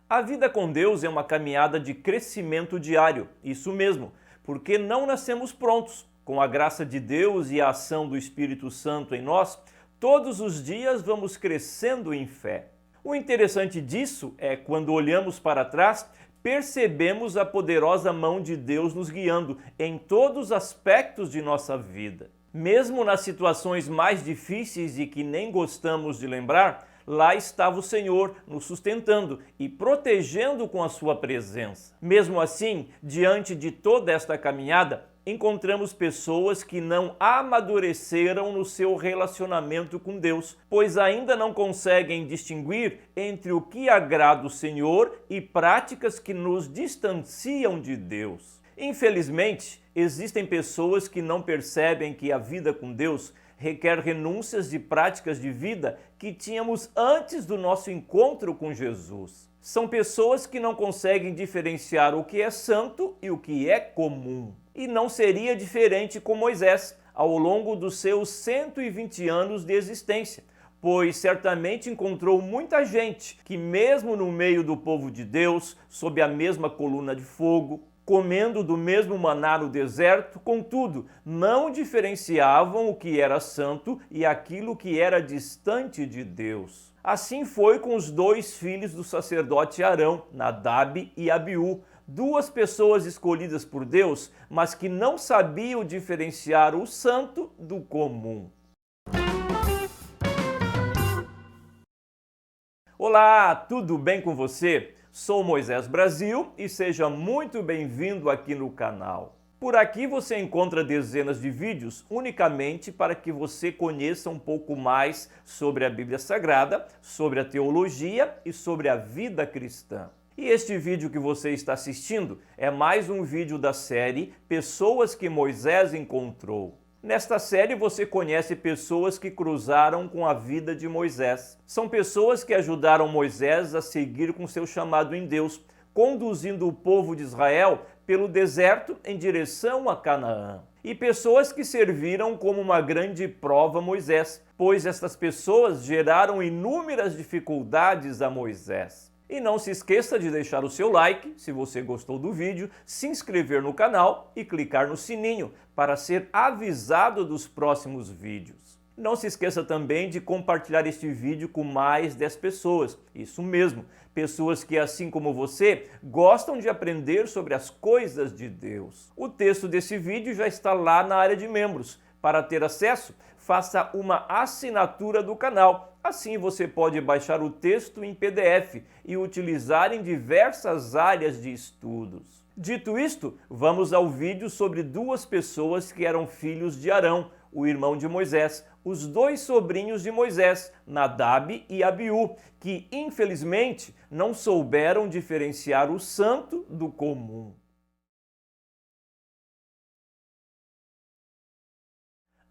A vida com Deus é uma caminhada de crescimento diário, isso mesmo, porque não nascemos prontos. Com a graça de Deus e a ação do Espírito Santo em nós, todos os dias vamos crescendo em fé. O interessante disso é quando olhamos para trás, percebemos a poderosa mão de Deus nos guiando em todos os aspectos de nossa vida. Mesmo nas situações mais difíceis e que nem gostamos de lembrar, lá estava o Senhor nos sustentando e protegendo com a sua presença. Mesmo assim, diante de toda esta caminhada, encontramos pessoas que não amadureceram no seu relacionamento com Deus, pois ainda não conseguem distinguir entre o que agrada o Senhor e práticas que nos distanciam de Deus. Infelizmente, existem pessoas que não percebem que a vida com Deus requer renúncias de práticas de vida que tínhamos antes do nosso encontro com Jesus. São pessoas que não conseguem diferenciar o que é santo e o que é comum. E não seria diferente com Moisés ao longo dos seus 120 anos de existência, pois certamente encontrou muita gente que, mesmo no meio do povo de Deus, sob a mesma coluna de fogo, comendo do mesmo maná no deserto, contudo, não diferenciavam o que era santo e aquilo que era distante de Deus. Assim foi com os dois filhos do sacerdote Arão, Nadab e Abiú, duas pessoas escolhidas por Deus, mas que não sabiam diferenciar o santo do comum. Olá, tudo bem com você? Sou Moisés Brasil e seja muito bem-vindo aqui no canal. Por aqui você encontra dezenas de vídeos unicamente para que você conheça um pouco mais sobre a Bíblia Sagrada, sobre a teologia e sobre a vida cristã. E este vídeo que você está assistindo é mais um vídeo da série Pessoas que Moisés Encontrou. Nesta série você conhece pessoas que cruzaram com a vida de Moisés. São pessoas que ajudaram Moisés a seguir com seu chamado em Deus, conduzindo o povo de Israel pelo deserto em direção a Canaã. E pessoas que serviram como uma grande prova a Moisés, pois estas pessoas geraram inúmeras dificuldades a Moisés. E não se esqueça de deixar o seu like, se você gostou do vídeo, se inscrever no canal e clicar no sininho para ser avisado dos próximos vídeos. Não se esqueça também de compartilhar este vídeo com mais 10 pessoas, isso mesmo, pessoas que, assim como você, gostam de aprender sobre as coisas de Deus. O texto desse vídeo já está lá na área de membros. Para ter acesso, faça uma assinatura do canal. Assim você pode baixar o texto em PDF e utilizar em diversas áreas de estudos. Dito isto, vamos ao vídeo sobre duas pessoas que eram filhos de Arão, o irmão de Moisés, os dois sobrinhos de Moisés, Nadab e Abiú, que infelizmente não souberam diferenciar o santo do comum.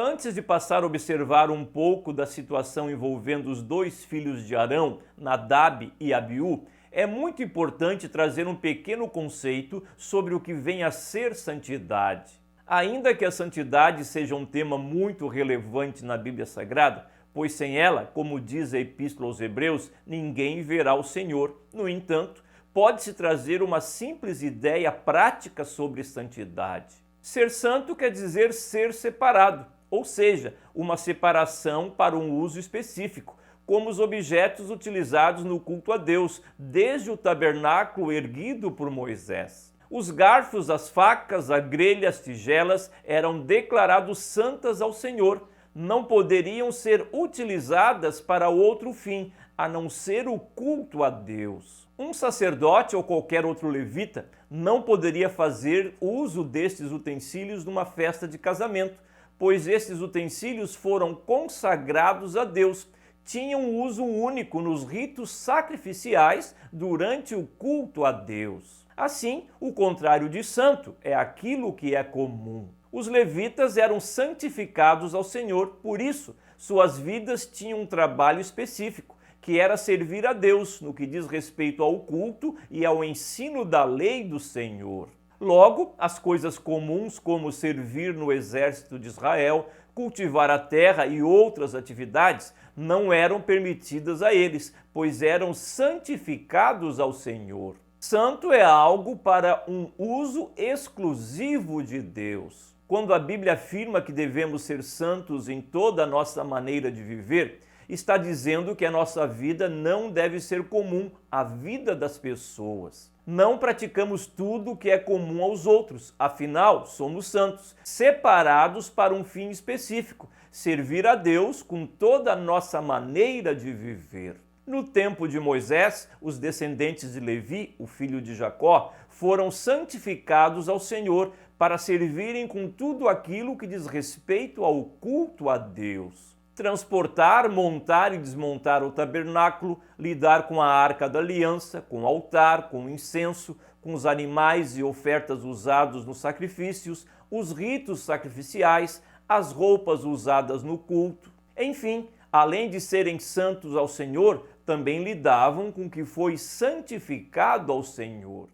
Antes de passar a observar um pouco da situação envolvendo os dois filhos de Arão, Nadab e Abiú, é muito importante trazer um pequeno conceito sobre o que vem a ser santidade. Ainda que a santidade seja um tema muito relevante na Bíblia Sagrada, pois sem ela, como diz a Epístola aos Hebreus, ninguém verá o Senhor. No entanto, pode-se trazer uma simples ideia prática sobre santidade. Ser santo quer dizer ser separado, ou seja, uma separação para um uso específico, como os objetos utilizados no culto a Deus, desde o tabernáculo erguido por Moisés. Os garfos, as facas, a grelha, as tigelas eram declarados santas ao Senhor, não poderiam ser utilizadas para outro fim, a não ser o culto a Deus. Um sacerdote ou qualquer outro levita não poderia fazer uso destes utensílios numa festa de casamento, pois estes utensílios foram consagrados a Deus, tinham uso único nos ritos sacrificiais durante o culto a Deus. Assim, o contrário de santo é aquilo que é comum. Os levitas eram santificados ao Senhor, por isso, suas vidas tinham um trabalho específico, que era servir a Deus no que diz respeito ao culto e ao ensino da lei do Senhor. Logo, as coisas comuns como servir no exército de Israel, cultivar a terra e outras atividades não eram permitidas a eles, pois eram santificados ao Senhor. Santo é algo para um uso exclusivo de Deus. Quando a Bíblia afirma que devemos ser santos em toda a nossa maneira de viver, está dizendo que a nossa vida não deve ser comum à vida das pessoas. Não praticamos tudo o que é comum aos outros, afinal, somos santos, separados para um fim específico, servir a Deus com toda a nossa maneira de viver. No tempo de Moisés, os descendentes de Levi, o filho de Jacó, foram santificados ao Senhor para servirem com tudo aquilo que diz respeito ao culto a Deus. Transportar, montar e desmontar o tabernáculo, lidar com a arca da aliança, com o altar, com o incenso, com os animais e ofertas usados nos sacrifícios, os ritos sacrificiais, as roupas usadas no culto. Enfim, além de serem santos ao Senhor, também lidavam com o que foi santificado ao Senhor.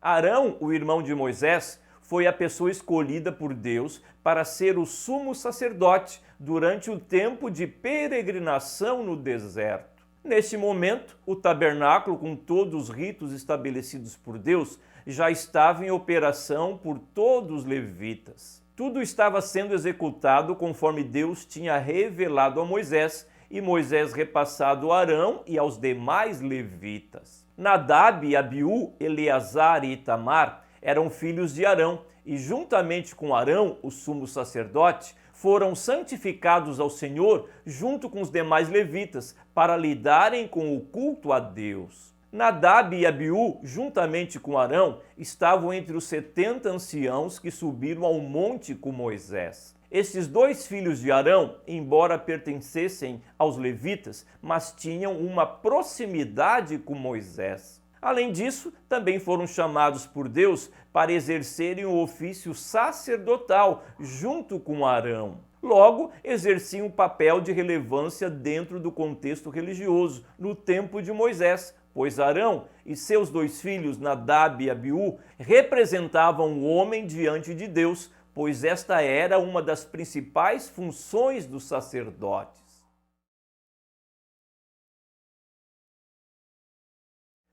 Arão, o irmão de Moisés, foi a pessoa escolhida por Deus para ser o sumo sacerdote durante o tempo de peregrinação no deserto. Neste momento, o tabernáculo, com todos os ritos estabelecidos por Deus, já estava em operação por todos os levitas. Tudo estava sendo executado conforme Deus tinha revelado a Moisés e Moisés repassado a Arão e aos demais levitas. Nadab e Abiú, Eleazar e Itamar eram filhos de Arão e, juntamente com Arão, o sumo sacerdote, foram santificados ao Senhor junto com os demais levitas para lidarem com o culto a Deus. Nadab e Abiú, juntamente com Arão, estavam entre os 70 anciãos que subiram ao monte com Moisés. Estes dois filhos de Arão, embora pertencessem aos levitas, mas tinham uma proximidade com Moisés. Além disso, também foram chamados por Deus para exercerem o ofício sacerdotal junto com Arão. Logo, exerciam um papel de relevância dentro do contexto religioso no tempo de Moisés, pois Arão e seus dois filhos, Nadab e Abiú, representavam o homem diante de Deus, pois esta era uma das principais funções dos sacerdotes.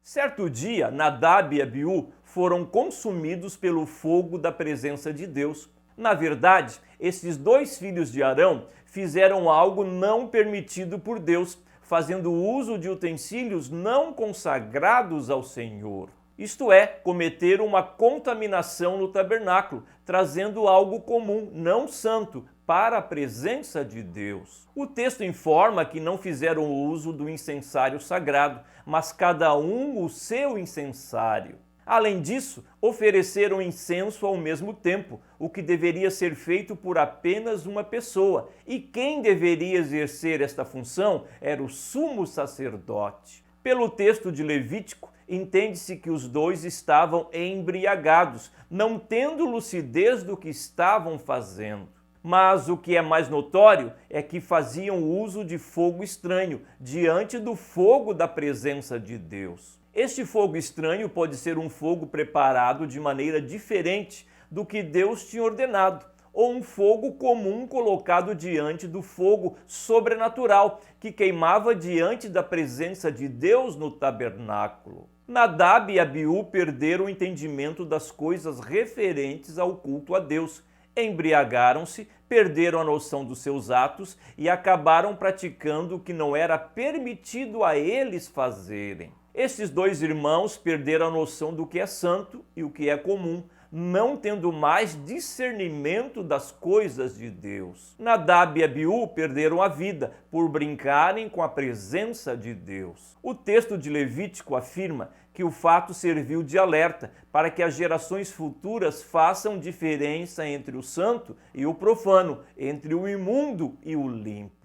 Certo dia, Nadab e Abiú foram consumidos pelo fogo da presença de Deus. Na verdade, esses dois filhos de Arão fizeram algo não permitido por Deus, fazendo uso de utensílios não consagrados ao Senhor. Isto é, cometeram uma contaminação no tabernáculo, trazendo algo comum, não santo, para a presença de Deus. O texto informa que não fizeram uso do incensário sagrado, mas cada um o seu incensário. Além disso, ofereceram incenso ao mesmo tempo, o que deveria ser feito por apenas uma pessoa, e quem deveria exercer esta função era o sumo sacerdote. Pelo texto de Levítico, entende-se que os dois estavam embriagados, não tendo lucidez do que estavam fazendo. Mas o que é mais notório é que faziam uso de fogo estranho diante do fogo da presença de Deus. Este fogo estranho pode ser um fogo preparado de maneira diferente do que Deus tinha ordenado, ou um fogo comum colocado diante do fogo sobrenatural que queimava diante da presença de Deus no tabernáculo. Nadab e Abiú perderam o entendimento das coisas referentes ao culto a Deus, embriagaram-se, perderam a noção dos seus atos e acabaram praticando o que não era permitido a eles fazerem. Estes dois irmãos perderam a noção do que é santo e o que é comum, não tendo mais discernimento das coisas de Deus. Nadab e Abiú perderam a vida por brincarem com a presença de Deus. O texto de Levítico afirma que o fato serviu de alerta para que as gerações futuras façam diferença entre o santo e o profano, entre o imundo e o limpo.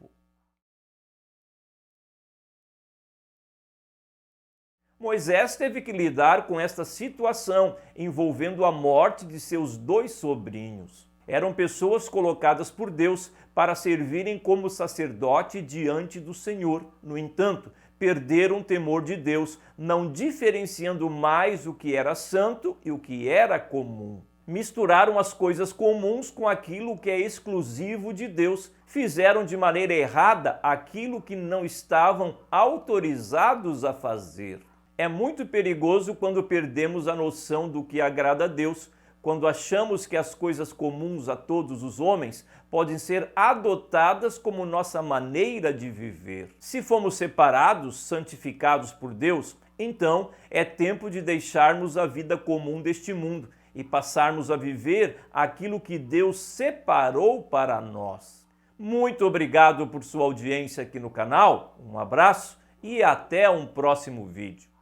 Moisés teve que lidar com esta situação envolvendo a morte de seus dois sobrinhos. Eram pessoas colocadas por Deus para servirem como sacerdote diante do Senhor. No entanto, perderam o temor de Deus, não diferenciando mais o que era santo e o que era comum. Misturaram as coisas comuns com aquilo que é exclusivo de Deus. Fizeram de maneira errada aquilo que não estavam autorizados a fazer. É muito perigoso quando perdemos a noção do que agrada a Deus, quando achamos que as coisas comuns a todos os homens podem ser adotadas como nossa maneira de viver. Se fomos separados, santificados por Deus, então é tempo de deixarmos a vida comum deste mundo e passarmos a viver aquilo que Deus separou para nós. Muito obrigado por sua audiência aqui no canal, um abraço e até um próximo vídeo.